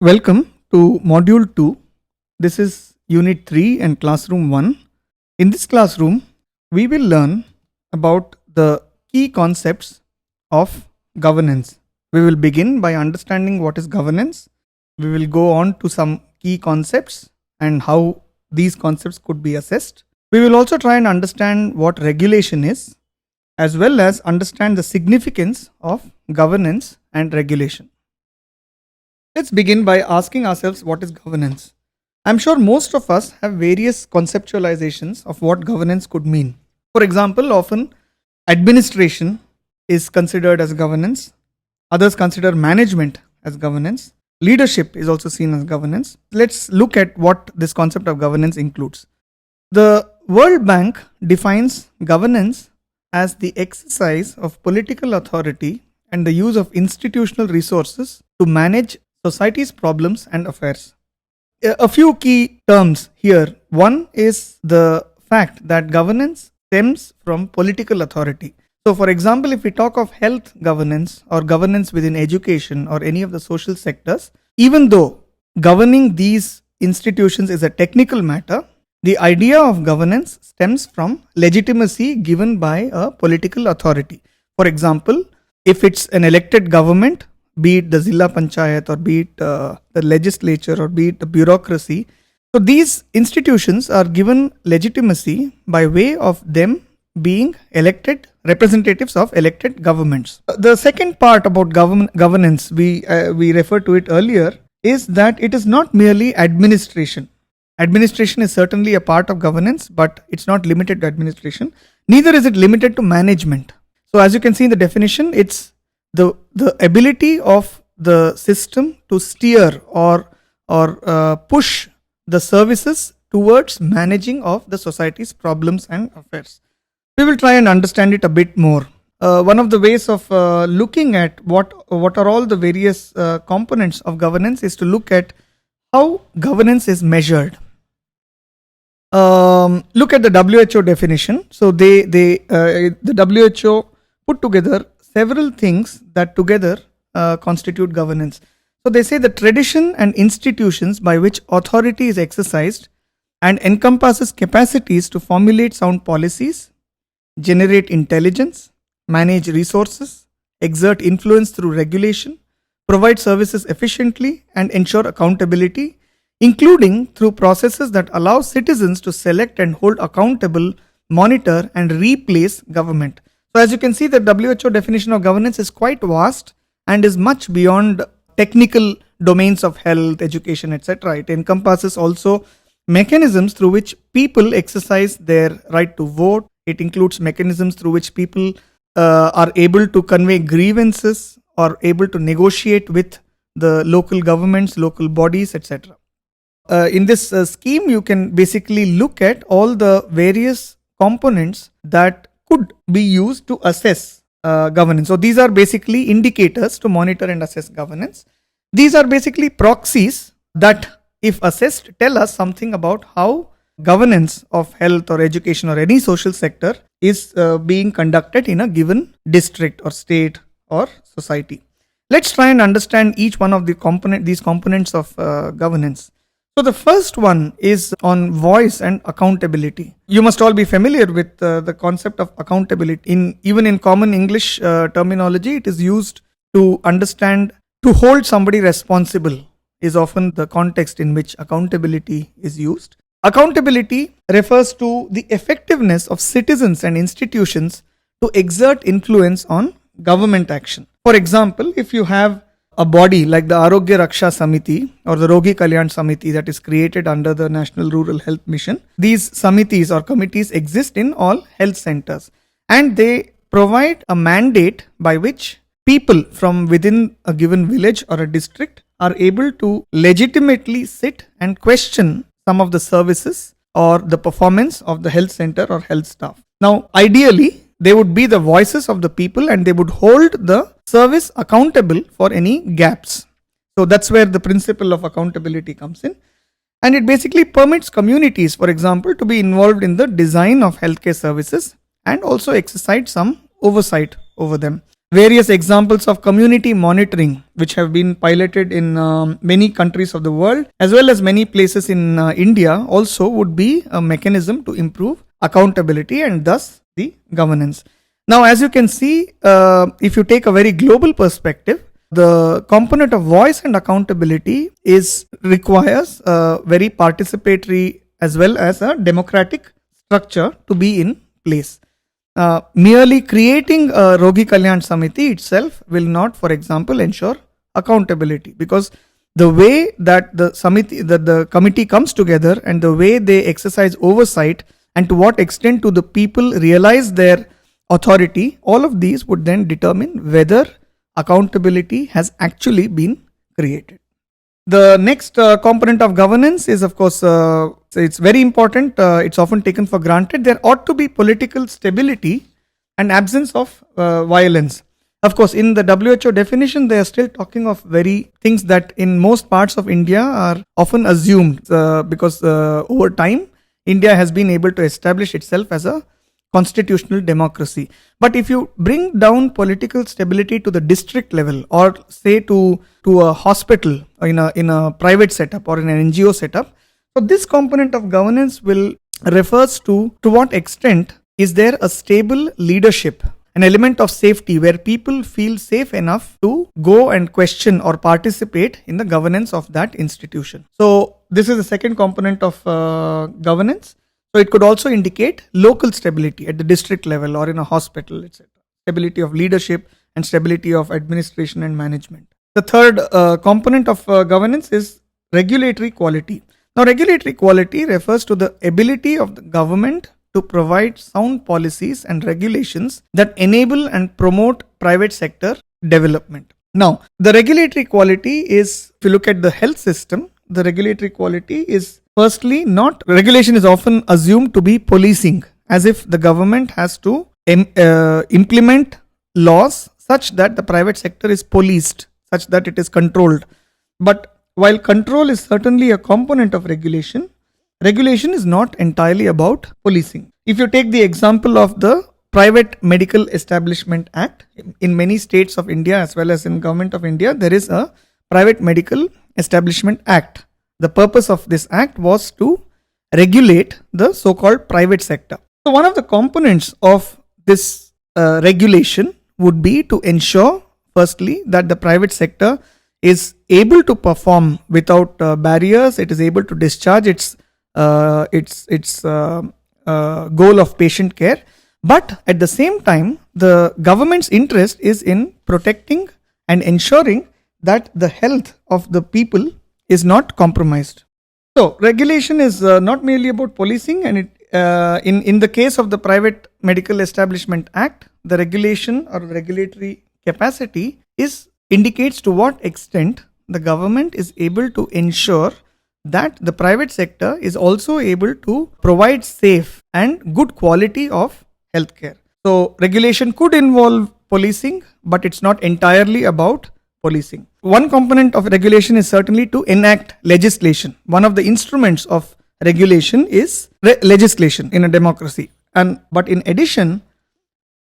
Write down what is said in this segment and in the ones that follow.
Welcome to Module 2. This is Unit 3 and Classroom 1. In this classroom, we will learn about the key concepts of governance. We will begin by understanding what is governance. We will go on to some key concepts and how these concepts could be assessed. We will also try and understand what regulation is, as well as understand the significance of governance and regulation. Let's begin by asking ourselves what is governance. I'm sure most of us have various conceptualizations of what governance could mean. For example, often administration is considered as governance, others consider management as governance, leadership is also seen as governance. Let's look at what this concept of governance includes. The World Bank defines governance as the exercise of political authority and the use of institutional resources to manage society's problems and affairs. A few key terms here. One is the fact that governance stems from political authority. So, for example, if we talk of health governance or governance within education or any of the social sectors, even though governing these institutions is a technical matter, the idea of governance stems from legitimacy given by a political authority. For example, if it's an elected government, be it the Zilla Panchayat or be it the legislature or be it the bureaucracy. So these institutions are given legitimacy by way of them being elected representatives of elected governments. The second part about governance, we referred to it earlier, is that it is not merely administration. Administration is certainly a part of governance, but it's not limited to administration. Neither is it limited to management. So as you can see in the definition, it's the ability of the system to steer or push the services towards managing of the society's problems and affairs. We will try and understand it a bit more. One of the ways of looking at what are all the various components of governance is to look at how governance is measured. Look at the WHO definition. So the WHO put together several things that together constitute governance. So they say the tradition and institutions by which authority is exercised and encompasses capacities to formulate sound policies, generate intelligence, manage resources, exert influence through regulation, provide services efficiently and ensure accountability, including through processes that allow citizens to select and hold accountable, monitor and replace government. So as you can see, the WHO definition of governance is quite vast and is much beyond technical domains of health, education, etc. It encompasses also mechanisms through which people exercise their right to vote. It includes mechanisms through which people are able to convey grievances or able to negotiate with the local governments, local bodies, etc. In this scheme, you can basically look at all the various components that could be used to assess governance. So these are basically indicators to monitor and assess governance. These are basically proxies that, if assessed, tell us something about how governance of health or education or any social sector is being conducted in a given district or state or society. Let's try and understand each one of these components of governance. So the first one is on voice and accountability. You must all be familiar with the concept of accountability. Even in common English terminology, it is used to understand, to hold somebody responsible is often the context in which accountability is used. Accountability refers to the effectiveness of citizens and institutions to exert influence on government action. For example, if you have a body like the Arogya Raksha Samiti or the Rogi Kalyan Samiti that is created under the National Rural Health Mission. These samitis or committees exist in all health centers and they provide a mandate by which people from within a given village or a district are able to legitimately sit and question some of the services or the performance of the health center or health staff. Now, ideally, they would be the voices of the people and they would hold the service accountable for any gaps. So that's where the principle of accountability comes in. And it basically permits communities, for example, to be involved in the design of healthcare services and also exercise some oversight over them. various examples of community monitoring, which have been piloted in many countries of the world, as well as many places in India, also would be a mechanism to improve accountability and thus the governance. Now, as you can see, if you take a very global perspective, the component of voice and accountability requires a very participatory as well as a democratic structure to be in place. Merely creating a Rogi Kalyan Samiti itself will not, for example, ensure accountability, because the way that the committee comes together and the way they exercise oversight and to what extent do the people realize their authority, all of these would then determine whether accountability has actually been created. The next component of governance is, of course, it's very important. It's often taken for granted. There ought to be political stability and absence of violence. Of course, in the WHO definition, they are still talking of very things that in most parts of India are often assumed because over time, India has been able to establish itself as a constitutional democracy. But if you bring down political stability to the district level, or say to a hospital in a private setup or in an NGO setup, so this component of governance will refers to what extent is there a stable leadership, an element of safety where people feel safe enough to go and question or participate in the governance of that institution. So this is the second component of governance. So it could also indicate local stability at the district level or in a hospital, etc. Stability of leadership and stability of administration and management. The third component of governance is regulatory quality. Now, regulatory quality refers to the ability of the government to provide sound policies and regulations that enable and promote private sector development. Now, the regulatory quality is, if you look at the health system, the regulatory quality is firstly not, regulation is often assumed to be policing, as if the government has to implement laws such that the private sector is policed, such that it is controlled. But while control is certainly a component of regulation, regulation is not entirely about policing. If you take the example of the Private Medical Establishment Act, in many states of India as well as in Government of India, there is a Private Medical Establishment Act. The purpose of this act was to regulate the so-called private sector. So one of the components of this regulation would be to ensure, firstly, that the private sector is able to perform without barriers. It is able to discharge its goal of patient care. But at the same time, the government's interest is in protecting and ensuring that the health of the people is not compromised. So regulation is not merely about policing, and in the case of the Private Medical Establishment Act, the regulation or regulatory capacity indicates to what extent the government is able to ensure that the private sector is also able to provide safe and good quality of healthcare. So regulation could involve policing, but it's not entirely about policing. One component of regulation is certainly to enact legislation. One of the instruments of regulation is legislation in a democracy. But in addition,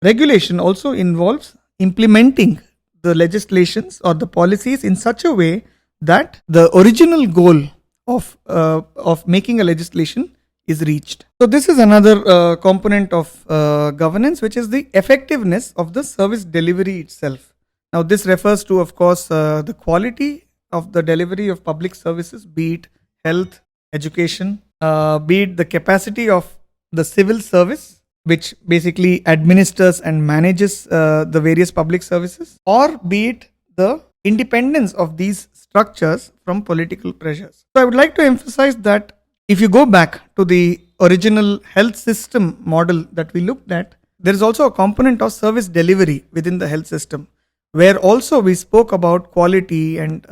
regulation also involves implementing the legislations or the policies in such a way that the original goal of making a legislation is reached. So this is another component of governance, which is the effectiveness of the service delivery itself. Now this refers to, of course, the quality of the delivery of public services, be it health, education, be it the capacity of the civil service, which basically administers and manages the various public services, or be it the independence of these structures from political pressures. So I would like to emphasize that if you go back to the original health system model that we looked at, there is also a component of service delivery within the health system, where also we spoke about quality and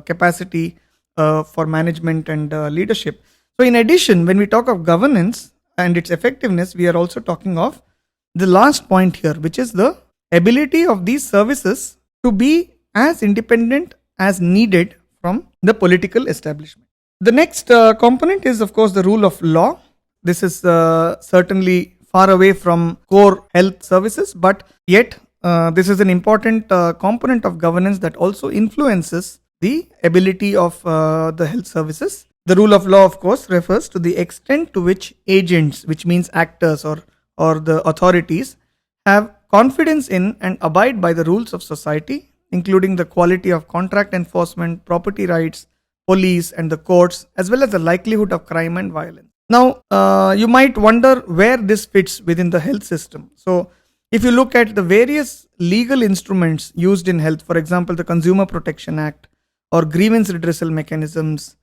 capacity for management and leadership. So in addition, when we talk of governance and its effectiveness, we are also talking of the last point here, which is the ability of these services to be as independent as needed from the political establishment. The next component is, of course, the rule of law. This is certainly far away from core health services, but yet this is an important component of governance that also influences the ability of the health services. The rule of law, of course, refers to the extent to which agents, which means actors or the authorities, have confidence in and abide by the rules of society, including the quality of contract enforcement, property rights, police, and the courts, as well as the likelihood of crime and violence. Now, you might wonder where this fits within the health system. So, if you look at the various legal instruments used in health, for example, the Consumer Protection Act or grievance redressal mechanisms,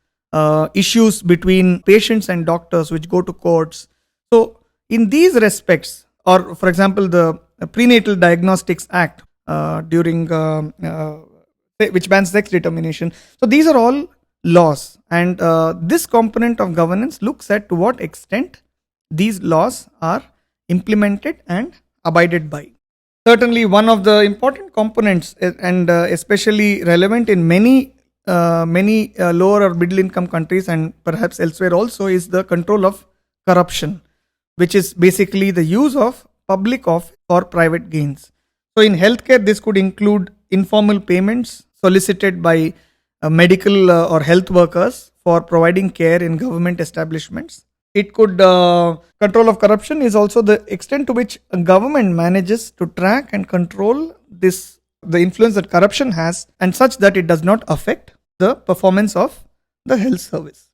issues between patients and doctors which go to courts. So, in these respects, or for example, the Prenatal Diagnostics Act which bans sex determination. So, these are all laws, and this component of governance looks at to what extent these laws are implemented and abided by. Certainly, one of the important components, and especially relevant in many lower or middle income countries and perhaps elsewhere also, is the control of corruption, which is basically the use of public office for private gains. So, in healthcare, this could include informal payments solicited by medical or health workers for providing care in government establishments. It could control of corruption is also the extent to which a government manages to track and control the influence that corruption has, and such that it does not affect the performance of the health service.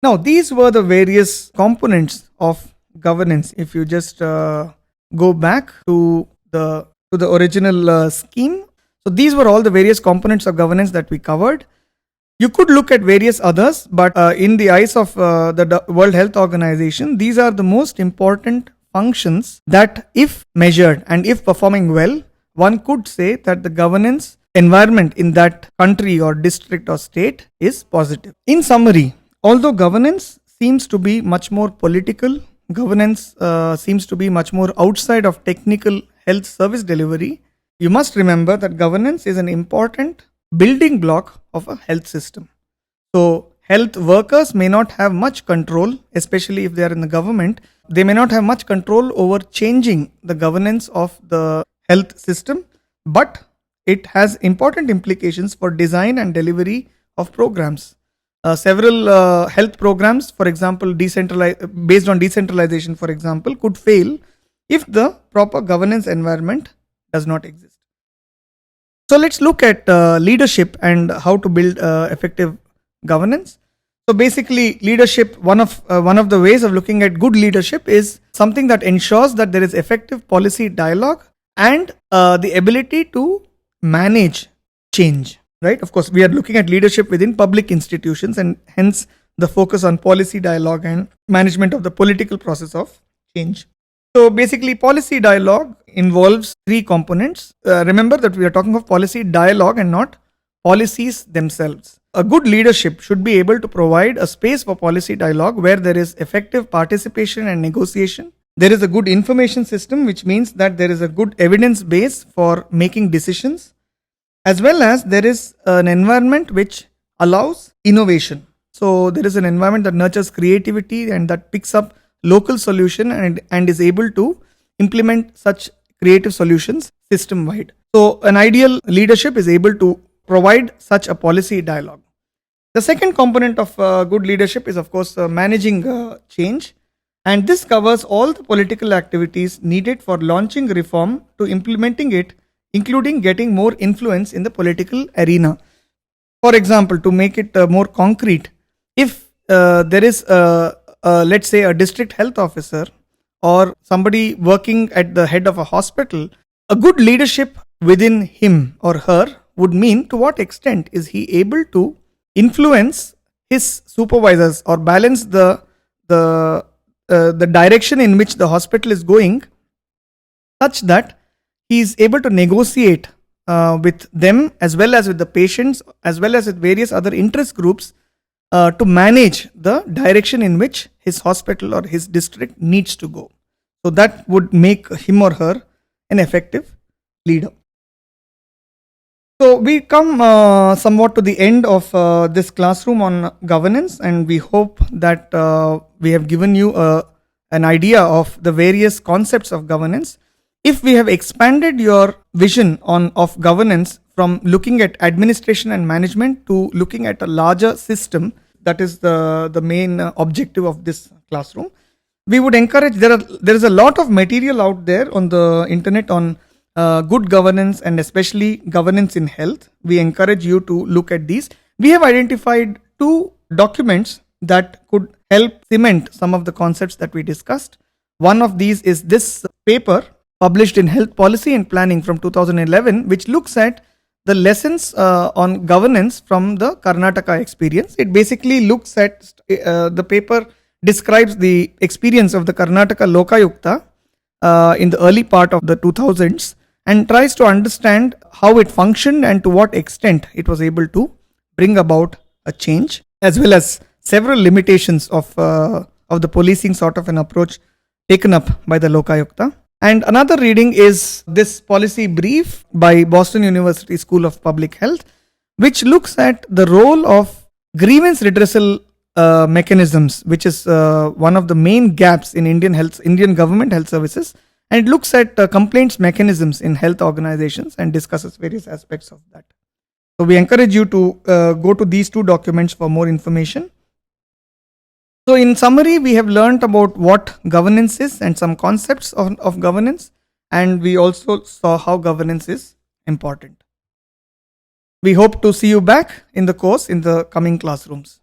Now, these were the various components of governance. If you just go back to the original scheme, so these were all the various components of governance that we covered. You could look at various others, but in the eyes of the World Health Organization, these are the most important functions that, if measured and if performing well, one could say that the governance environment in that country or district or state is positive. In summary, although governance seems to be much more political, governance seems to be much more outside of technical health service delivery, you must remember that governance is an important building block of a health system. So, health workers may not have much control, especially if they are in the government. They may not have much control over changing the governance of the health system, but it has important implications for design and delivery of programs. Several health programs, for example, based on decentralization, for example, could fail if the proper governance environment does not exist. So let's look at leadership and how to build effective governance. So basically, leadership, one of the ways of looking at good leadership is something that ensures that there is effective policy dialogue and the ability to manage change, right? Of course, we are looking at leadership within public institutions, and hence the focus on policy dialogue and management of the political process of change. So basically, policy dialogue involves three components. Remember that we are talking of policy dialogue and not policies themselves. A good leadership should be able to provide a space for policy dialogue where there is effective participation and negotiation. There is a good information system, which means that there is a good evidence base for making decisions, as well as there is an environment which allows innovation. So there is an environment that nurtures creativity and that picks up local solution and is able to implement such creative solutions system wide. So an ideal leadership is able to provide such a policy dialogue. The second component of good leadership is, of course, managing change, and this covers all the political activities needed for launching reform to implementing it, including getting more influence in the political arena. For example, to make it more concrete, if there is let's say a district health officer or somebody working at the head of a hospital, a good leadership within him or her would mean to what extent is he able to influence his supervisors or balance the direction in which the hospital is going, such that he is able to negotiate with them as well as with the patients as well as with various other interest groups to manage the direction in which his hospital or his district needs to go. So that would make him or her an effective leader. So we come somewhat to the end of this classroom on governance, and we hope that we have given you an idea of the various concepts of governance. if we have expanded your vision on of governance from looking at administration and management to looking at a larger system, that is the main objective of this classroom, we would encourage, there is a lot of material out there on the internet on good governance and especially governance in health. We encourage you to look at these. We have identified two documents that could help cement some of the concepts that we discussed. One of these is this paper published in Health Policy and Planning from 2011, which looks at the lessons on governance from the Karnataka experience. It basically looks at the paper describes the experience of the Karnataka Lokayukta in the early part of the 2000s and tries to understand how it functioned and to what extent it was able to bring about a change, as well as several limitations of the policing sort of an approach taken up by the Lokayukta. And another reading is this policy brief by Boston University School of Public Health, which looks at the role of grievance redressal mechanisms, which is one of the main gaps in Indian government health services, and it looks at complaints mechanisms in health organizations and discusses various aspects of that. So we encourage you to go to these two documents for more information. So in summary, we have learned about what governance is and some concepts of governance, and we also saw how governance is important. We hope to see you back in the course in the coming classrooms.